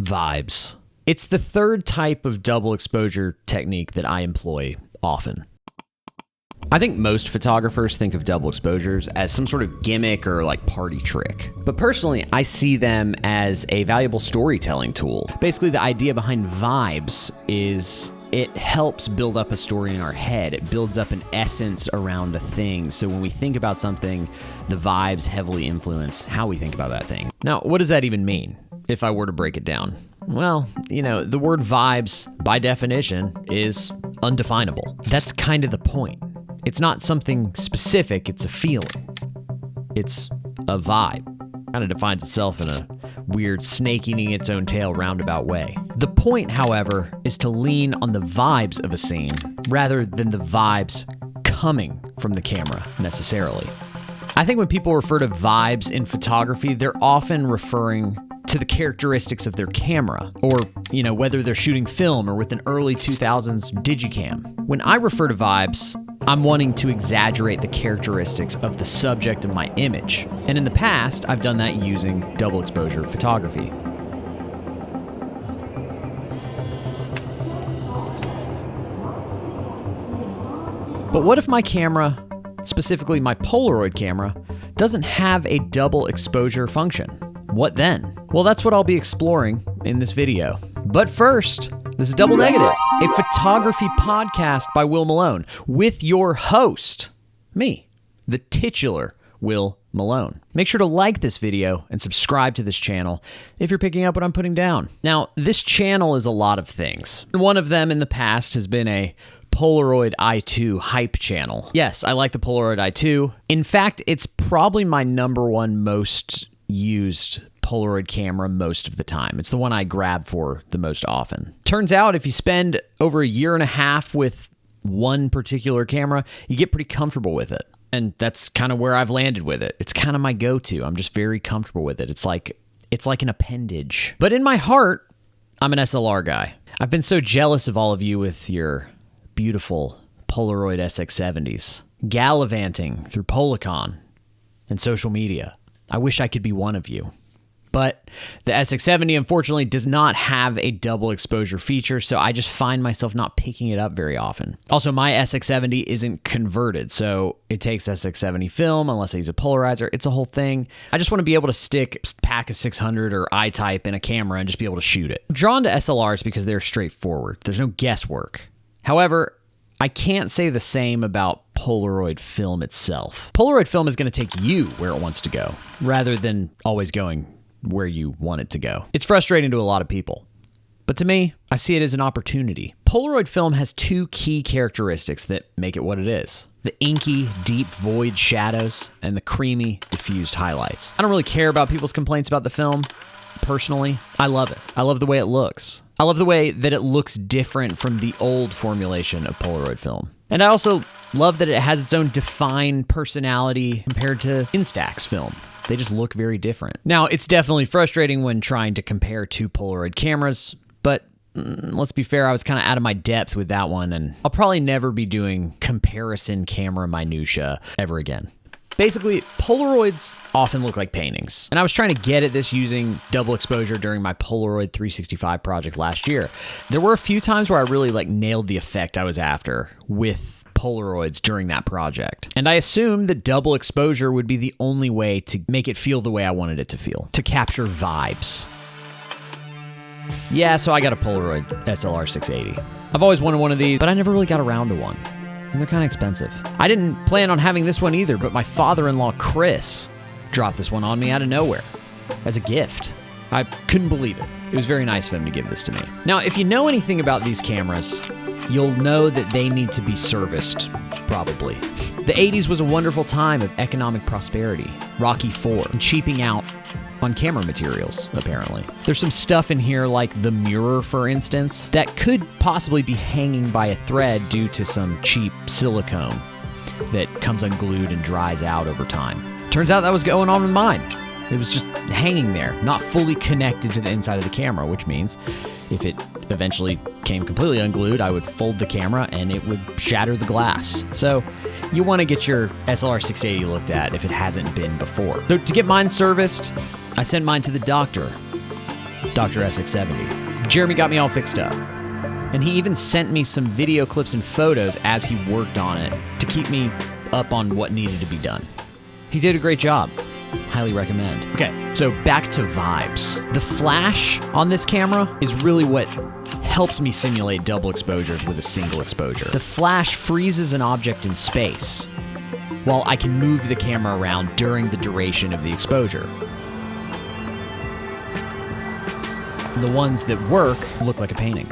Vibes. It's the third type of double exposure technique that I employ often. I think most photographers think of double exposures as some sort of gimmick or like party trick. But personally, I see them as a valuable storytelling tool. Basically, the idea behind vibes is it helps build up a story in our head. It builds up an essence around a thing. So when we think about something, the vibes heavily influence how we think about that thing. Now, what does that even mean if I were to break it down? Well, the word vibes, by definition, is undefinable. That's kind of the point. It's not something specific, it's a feeling. It's a vibe. Kind of defines itself in a weird snake eating its own tail roundabout way. The point, however, is to lean on the vibes of a scene rather than the vibes coming from the camera necessarily. I think when people refer to vibes in photography, they're often referring to the characteristics of their camera, or, whether they're shooting film or with an early 2000s digicam. When I refer to vibes, I'm wanting to exaggerate the characteristics of the subject of my image. And in the past, I've done that using double exposure photography. But what if my camera, specifically my Polaroid camera, doesn't have a double exposure function? What then? Well, that's what I'll be exploring in this video. But first, this is Double Negative, a photography podcast by Will Malone, with your host, me, the titular Will Malone. Make sure to like this video and subscribe to this channel if you're picking up what I'm putting down. Now, this channel is a lot of things. One of them in the past has been a Polaroid i2 hype channel. Yes, I like the Polaroid i2. In fact, it's probably my number one most used Polaroid camera most of the time. It's the one I grab for the most often. Turns out if you spend over a year and a half with one particular camera, you get pretty comfortable with it. And that's kind of where I've landed with it. It's kind of my go-to. I'm just very comfortable with it. It's like an appendage. But in my heart, I'm an SLR guy. I've been so jealous of all of you with your beautiful Polaroid SX70s, gallivanting through Policon and social media. I wish I could be one of you. But the SX70, unfortunately, does not have a double exposure feature, so I just find myself not picking it up very often. Also, my SX70 isn't converted, so it takes SX70 film unless I use a polarizer. It's a whole thing. I just want to be able to stick a pack of 600 or I-type in a camera and just be able to shoot it. I'm drawn to SLRs because they're straightforward. There's no guesswork. However, I can't say the same about Polaroid film itself. Polaroid film is going to take you where it wants to go, rather than always going where you want it to go. It's frustrating to a lot of people, but to me, I see it as an opportunity. Polaroid film has two key characteristics that make it what it is: the inky, deep void shadows and the creamy, diffused highlights. I don't really care about people's complaints about the film. Personally, I love it. I love the way it looks. I love the way that it looks different from the old formulation of Polaroid film. And I also love that it has its own defined personality compared to Instax film. They just look very different. Now, it's definitely frustrating when trying to compare two Polaroid cameras, but let's be fair, I was kind of out of my depth with that one, and I'll probably never be doing comparison camera minutia ever again. Basically, Polaroids often look like paintings, and I was trying to get at this using double exposure during my Polaroid 365 project last year. There were a few times where I really nailed the effect I was after with Polaroids during that project. And I assumed that double exposure would be the only way to make it feel the way I wanted it to feel, to capture vibes. Yeah, so I got a Polaroid SLR 680. I've always wanted one of these, but I never really got around to one. And they're kind of expensive. I didn't plan on having this one either, but my father-in-law, Chris, dropped this one on me out of nowhere as a gift. I couldn't believe it. It was very nice of him to give this to me. Now, if you know anything about these cameras, you'll know that they need to be serviced, probably. The 80s was a wonderful time of economic prosperity, Rocky IV, and cheaping out on camera materials, apparently. There's some stuff in here like the mirror, for instance, that could possibly be hanging by a thread due to some cheap silicone that comes unglued and dries out over time. Turns out that was going on with mine. It was just hanging there, not fully connected to the inside of the camera, which means if it eventually came completely unglued, I would fold the camera and it would shatter the glass. So you want to get your SLR 680 looked at if it hasn't been before. So to get mine serviced, I sent mine to the doctor. Dr. SX70. Jeremy got me all fixed up. And he even sent me some video clips and photos as he worked on it to keep me up on what needed to be done. He did a great job. Highly recommend. Okay, so back to vibes. The flash on this camera is really what helps me simulate double exposures with a single exposure. The flash freezes an object in space, while I can move the camera around during the duration of the exposure. The ones that work look like a painting.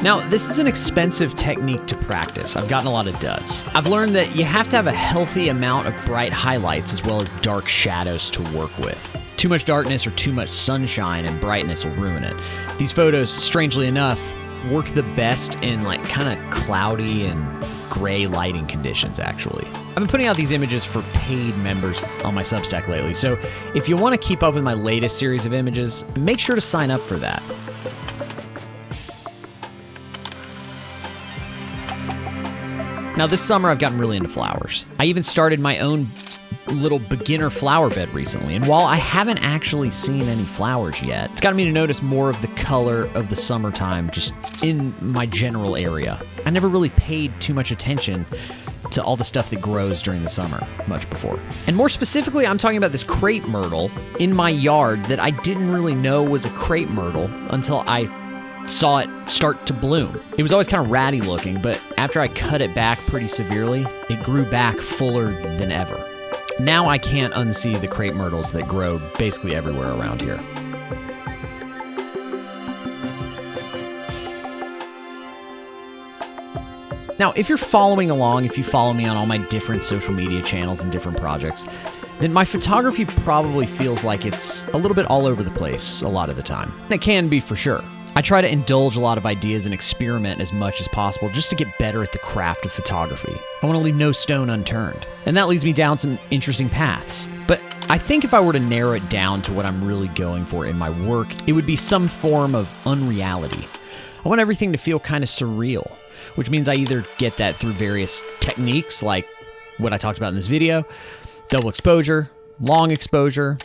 Now, this is an expensive technique to practice. I've gotten a lot of duds. I've learned that you have to have a healthy amount of bright highlights as well as dark shadows to work with. Too much darkness or too much sunshine and brightness will ruin it. These photos, strangely enough, work the best in like kind of cloudy and gray lighting conditions, actually. I've been putting out these images for paid members on my Substack lately, so if you want to keep up with my latest series of images, make sure to sign up for that. Now this summer I've gotten really into flowers. I even started my own little beginner flower bed recently, and while I haven't actually seen any flowers yet, it's gotten me to notice more of the color of the summertime just in my general area. I never really paid too much attention to all the stuff that grows during the summer much before. And more specifically, I'm talking about this crape myrtle in my yard that I didn't really know was a crape myrtle until I saw it start to bloom. It was always kind of ratty looking, but after I cut it back pretty severely, it grew back fuller than ever. Now I can't unsee the crape myrtles that grow basically everywhere around here. Now, if you're following along, if you follow me on all my different social media channels and different projects, then my photography probably feels like it's a little bit all over the place a lot of the time. And it can be for sure. I try to indulge a lot of ideas and experiment as much as possible just to get better at the craft of photography. I want to leave no stone unturned. And that leads me down some interesting paths. But I think if I were to narrow it down to what I'm really going for in my work, it would be some form of unreality. I want everything to feel kind of surreal, which means I either get that through various techniques like what I talked about in this video, double exposure, long exposure,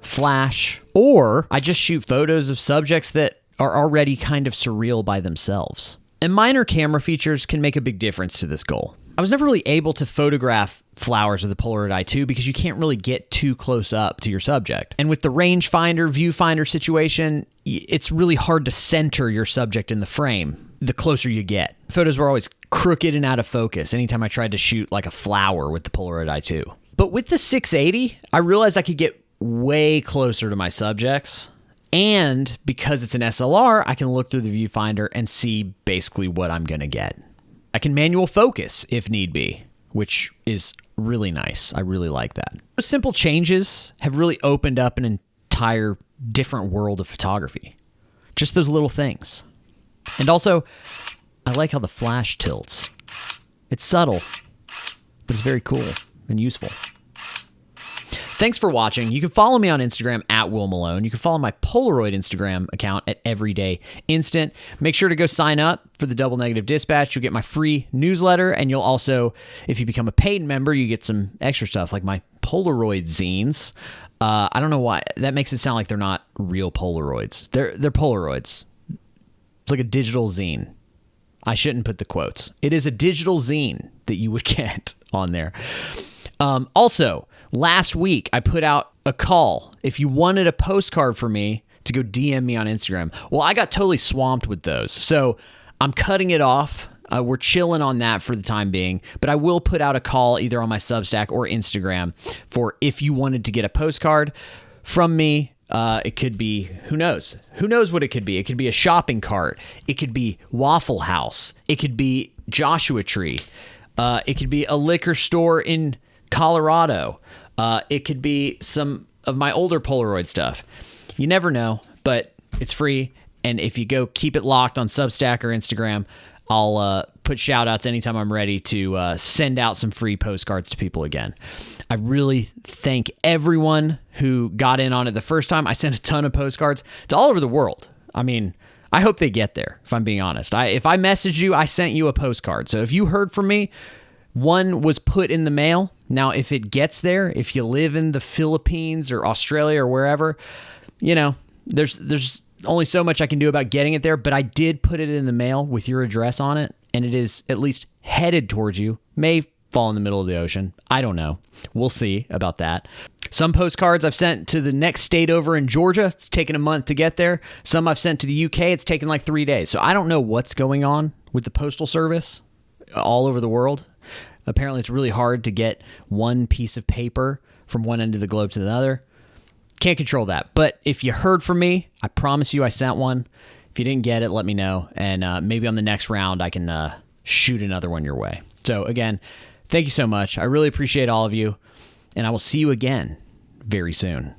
flash, or I just shoot photos of subjects that are already kind of surreal by themselves. And minor camera features can make a big difference to this goal. I was never really able to photograph flowers with the Polaroid i2 because you can't really get too close up to your subject. And with the rangefinder, viewfinder situation, it's really hard to center your subject in the frame the closer you get. Photos were always crooked and out of focus anytime I tried to shoot like a flower with the Polaroid i2. But with the 680, I realized I could get way closer to my subjects. And because it's an SLR, I can look through the viewfinder and see basically what I'm going to get. I can manual focus if need be, which is really nice. I really like that. Those simple changes have really opened up an entire different world of photography. Just those little things. And also, I like how the flash tilts. It's subtle, but it's very cool and useful. Thanks for watching. You can follow me on Instagram at Will Malone. You can follow my Polaroid Instagram account at Everyday Instant. Make sure to go sign up for the Double Negative Dispatch. You'll get my free newsletter, and you'll also, if you become a paid member, you get some extra stuff like my Polaroid zines. I don't know why. That makes it sound like they're not real Polaroids. They're Polaroids. It's like a digital zine. I shouldn't put the quotes. It is a digital zine that you would get on there. Also, last week, I put out a call. If you wanted a postcard for me, to go DM me on Instagram. Well, I got totally swamped with those. So I'm cutting it off. We're chilling on that for the time being. But I will put out a call either on my Substack or Instagram for if you wanted to get a postcard from me. It could be, who knows? Who knows what it could be? It could be a shopping cart. It could be Waffle House. It could be Joshua Tree. It could be a liquor store in Colorado. It could be some of my older Polaroid stuff. You never know, but it's free. And if you go keep it locked on Substack or Instagram, I'll put shout outs anytime I'm ready to send out some free postcards to people again. I really thank everyone who got in on it the first time. I sent a ton of postcards to all over the world. I mean, I hope they get there, if I'm being honest. If I messaged you, I sent you a postcard. So if you heard from me, one was put in the mail, Now, if it gets there, if you live in the Philippines or Australia or wherever, there's only so much I can do about getting it there, but I did put it in the mail with your address on it, and it is at least headed towards you. May fall in the middle of the ocean. I don't know. We'll see about that. Some postcards I've sent to the next state over in Georgia. It's taken a month to get there. Some I've sent to the UK. It's taken like 3 days. So I don't know what's going on with the postal service all over the world. Apparently, it's really hard to get one piece of paper from one end of the globe to the other. Can't control that. But if you heard from me, I promise you I sent one. If you didn't get it, let me know. And maybe on the next round, I can shoot another one your way. So again, thank you so much. I really appreciate all of you. And I will see you again very soon.